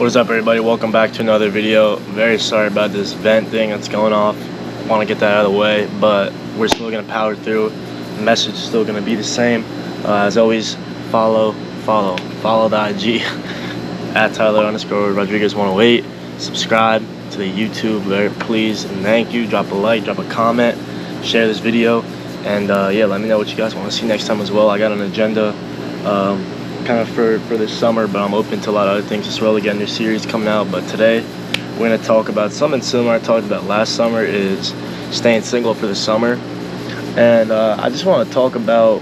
What is up, everybody? Welcome back to another video. Very sorry about this vent thing that's going off. Want to get that out of the way, but we're still going to power through. The message is still going to be the same. As always, follow the IG at tyler_rodriguez 108. Subscribe to the YouTube, please, and thank you. Drop a like, drop a comment, share this video, and yeah, let me know what you guys want to see next time as well. I got an agenda kind of for this summer, but I'm open to a lot of other things as well. Again, new series coming out, but today we're going to talk about something similar I talked about last summer, is staying single for the summer. And I just want to talk to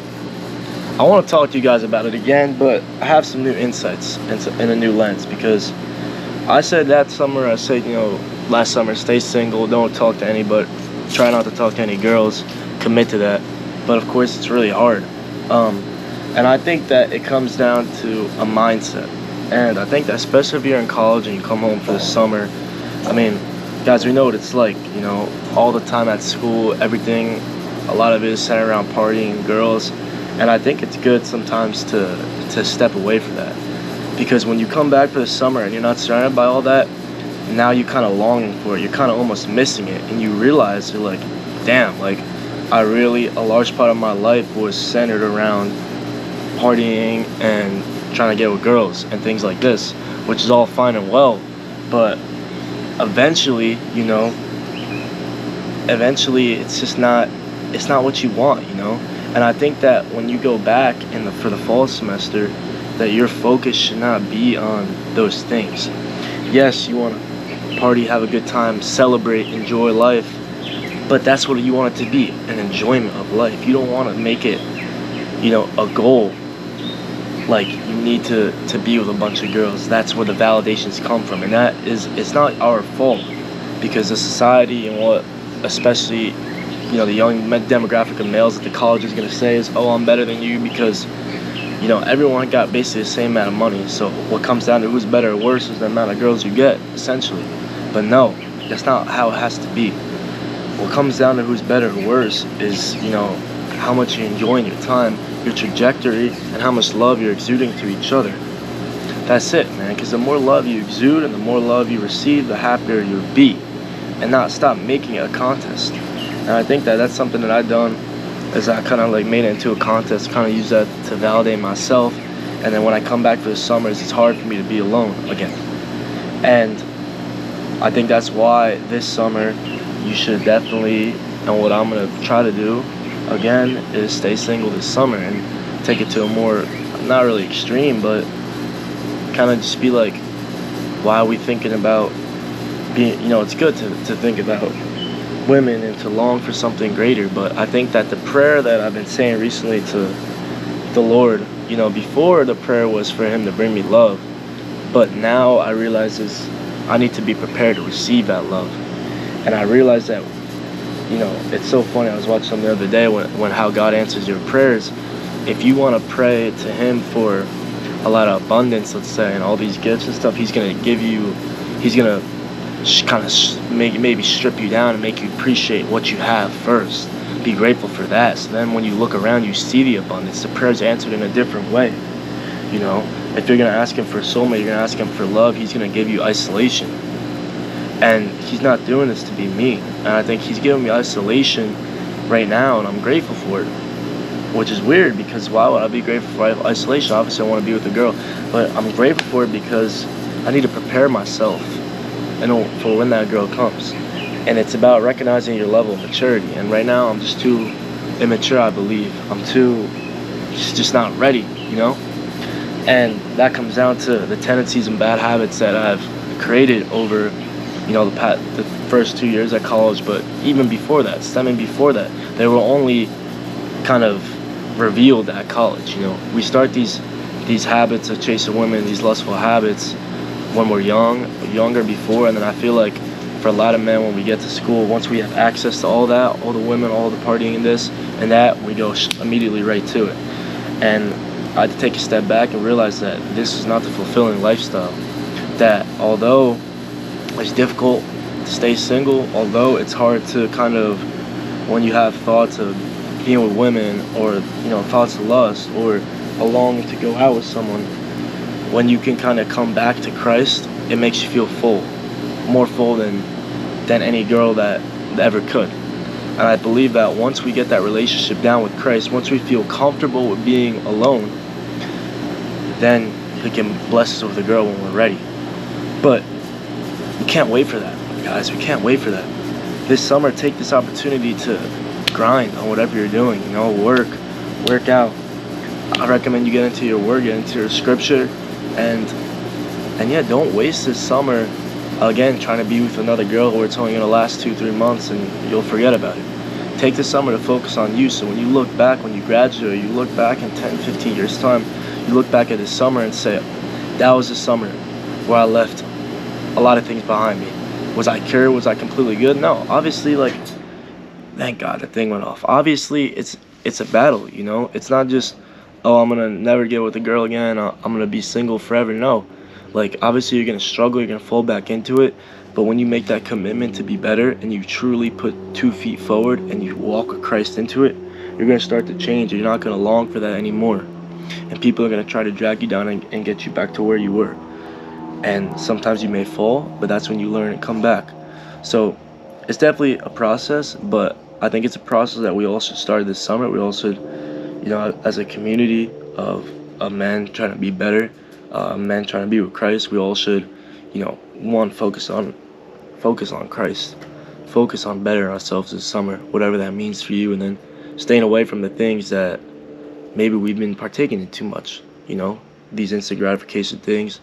you guys about it again, but I have some new insights in a new lens, because I said last summer, stay single, don't talk to anybody, try not to talk to any girls, commit to that. But of course, it's really hard. And I think that it comes down to a mindset. And I think that especially if you're in college and you come home for the summer, I mean, guys, we know what it's like, all the time at school, everything, a lot of it is centered around partying, girls. And I think it's good sometimes to step away from that. Because when you come back for the summer and you're not surrounded by all that, now you're kind of longing for it. You're kind of almost missing it. And you realize, you're like, damn, like, a large part of my life was centered around partying and trying to get with girls and things like this, which is all fine and well, but eventually it's not what you want, And I think that when you go back for the fall semester, that your focus should not be on those things. Yes, you want to party, have a good time, celebrate, enjoy life, but that's what you want it to be, an enjoyment of life. You don't want to make it a goal, like you need to be with a bunch of girls. That's where the validations come from, and it's not our fault, because the society and what, especially the young demographic of males that the college is going to say is, oh, I'm better than you, because everyone got basically the same amount of money. So what comes down to who's better or worse is the amount of girls you get, essentially. But no, that's not how it has to be. What comes down to who's better or worse is how much you're enjoying your time, your trajectory, and how much love you're exuding to each other. That's it, man, because the more love you exude and the more love you receive, the happier you'll be, and not stop making it a contest. And I think that's something that I've done, is I kind of made it into a contest, kind of use that to validate myself. And then when I come back for the summers, it's hard for me to be alone again. And I think that's why this summer you should definitely, and what I'm going to try to do again, is stay single this summer and take it to a more, not really extreme, but kind of just be like, why are we thinking about being, it's good to think about women and to long for something greater. But I think that the prayer that I've been saying recently to the Lord, before the prayer was for him to bring me love, but now I realize I need to be prepared to receive that love. And I realize that it's so funny. I was watching something the other day when how God answers your prayers. If you want to pray to him for a lot of abundance, let's say, and all these gifts and stuff, he's going to give you, he's going to kind of maybe strip you down and make you appreciate what you have first. Be grateful for that. So then when you look around, you see the abundance. The prayer's answered in a different way. If you're going to ask him for soulmate, you're going to ask him for love, he's going to give you isolation. And he's not doing this to be mean. And I think he's giving me isolation right now, and I'm grateful for it. Which is weird, because why would I be grateful for isolation? Obviously, I want to be with a girl. But I'm grateful for it because I need to prepare myself for when that girl comes. And it's about recognizing your level of maturity. And right now, I'm just too immature, I believe. I'm just not ready, And that comes down to the tendencies and bad habits that I've created over the first 2 years at college, but even before that, they were only kind of revealed at college. We start these habits of chasing women, these lustful habits, when we're younger before, and then I feel like for a lot of men, when we get to school, once we have access to all that, all the women, all the partying and this and that, we go immediately right to it. And I had to take a step back and realize that this is not the fulfilling lifestyle. That although it's difficult to stay single, although it's hard to kind of, when you have thoughts of being with women, or thoughts of lust, or a longing to go out with someone, when you can kind of come back to Christ it makes you feel full, more full than any girl that ever could. And I believe that once we get that relationship down with Christ, once we feel comfortable with being alone, then He can bless us with a girl when we're ready. But we can't wait for that, guys. We can't wait for that. This summer, take this opportunity to grind on whatever you're doing. You know, work out. I recommend you get into your word, get into your scripture, and yeah, don't waste this summer again trying to be with another girl where it's only going to last 2-3 months and you'll forget about it. Take this summer to focus on you, so when you look back, when you graduate, you look back in 10-15 years time, you look back at this summer and say, that was the summer where I left a lot of things behind me. Was I cured? Was I completely good? No. Obviously, like, thank God the thing went off. Obviously, it's a battle, you know? It's not just, oh, I'm going to never get with a girl again, I'm going to be single forever. No. Like, obviously, you're going to struggle, you're going to fall back into it, but when you make that commitment to be better and you truly put 2 feet forward and you walk with Christ into it, you're going to start to change. You're not going to long for that anymore. And people are going to try to drag you down and get you back to where you were. And sometimes you may fall, but that's when you learn and come back. So it's definitely a process, but I think it's a process that we all should start this summer. We all should, you know, as a community of men trying to be better, men trying to be with Christ, we all should, you know, one, focus on Christ, focus on bettering ourselves this summer, whatever that means for you, and then staying away from the things that maybe we've been partaking in too much, you know, these instant gratification things,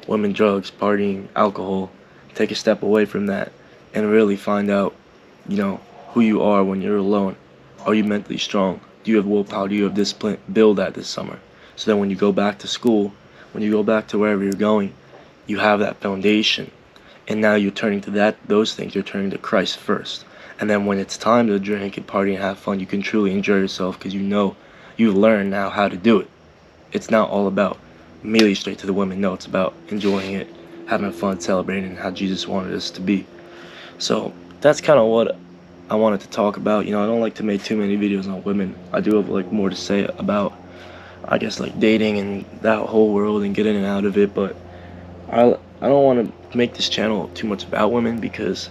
women, drugs, partying, alcohol. Take a step away from that and really find out, you know, who you are when you're alone. Are you mentally strong? Do you have willpower? Do you have discipline? Build that this summer, so that when you go back to school, when you go back to wherever you're going, you have that foundation. And now you're turning to those things, you're turning to Christ first. And then when it's time to drink and party and have fun, you can truly enjoy yourself because you know you've learned now how to do it. It's not all about immediately straight to the women. No, it's about enjoying it, having fun, celebrating how Jesus wanted us to be. So that's kind of what I wanted to talk about. You know, I don't like to make too many videos on women. I do have like more to say about, I guess, like dating and that whole world and getting in and out of it, but I don't want to make this channel too much about women because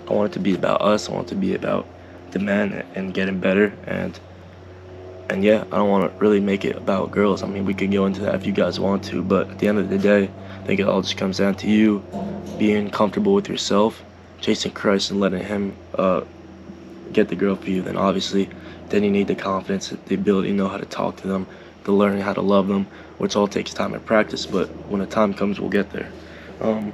I want it to be about us. I want it to be about the men and getting better, and yeah, I don't want to really make it about girls. I mean, we could go into that if you guys want to, but at the end of the day, I think it all just comes down to you being comfortable with yourself, chasing Christ and letting Him get the girl for you. Then obviously, then you need the confidence, the ability to know how to talk to them, to learn how to love them, which all takes time and practice, but when the time comes, we'll get there. So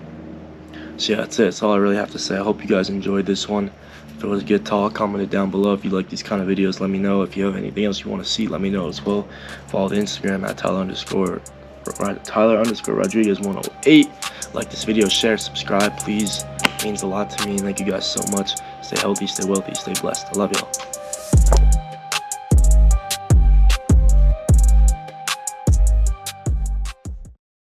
yeah, that's it. That's all I really have to say. I hope you guys enjoyed this one. If it was a good talk, comment it down below. If you like these kind of videos, let me know. If you have anything else you want to see, let me know as well. Follow the Instagram at tyler_rodriguez 108. Like this video, share, subscribe, please. It means a lot to me. Thank you guys so much. Stay healthy, stay wealthy, stay blessed. I love y'all.